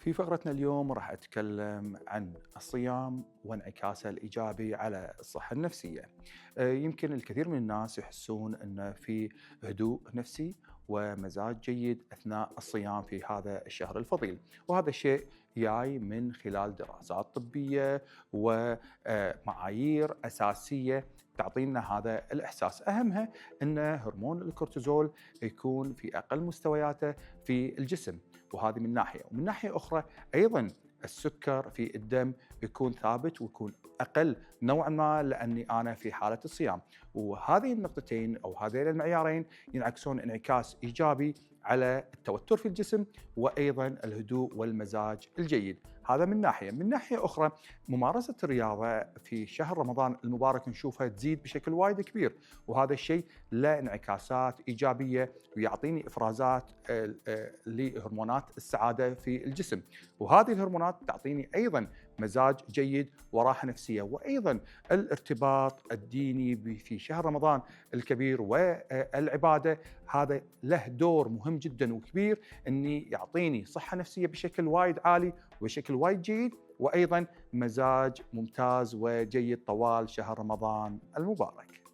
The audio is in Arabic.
في فقرتنا اليوم راح أتكلم عن الصيام وانعكاسه الإيجابي على الصحة النفسية. يمكن الكثير من الناس يحسون أن في هدوء نفسي ومزاج جيد أثناء الصيام في هذا الشهر الفضيل، وهذا الشيء جاي من خلال دراسات طبية ومعايير أساسية تعطينا هذا الإحساس. أهمها أن هرمون الكورتيزول يكون في أقل مستوياته في الجسم، وهذه من ناحية. ومن ناحية أخرى أيضا السكر في الدم يكون ثابت ويكون أقل نوعا ما لأني أنا في حالة الصيام، وهذه النقطتين أو هذين المعيارين ينعكسون انعكاس إيجابي على التوتر في الجسم وأيضا الهدوء والمزاج الجيد. هذا من ناحية. من ناحية أخرى ممارسة الرياضة في شهر رمضان المبارك نشوفها تزيد بشكل وايد كبير، وهذا الشيء له انعكاسات إيجابية ويعطيني إفرازات لهرمونات السعادة في الجسم، وهذه الهرمونات تعطيني أيضا مزاج جيد وراحة نفسية. وأيضا الارتباط الديني في شهر رمضان الكبير والعبادة هذا له دور مهم جدا وكبير أني يعطيني صحة نفسية بشكل وايد عالي وبشكل وايد جيد، وأيضا مزاج ممتاز وجيد طوال شهر رمضان المبارك.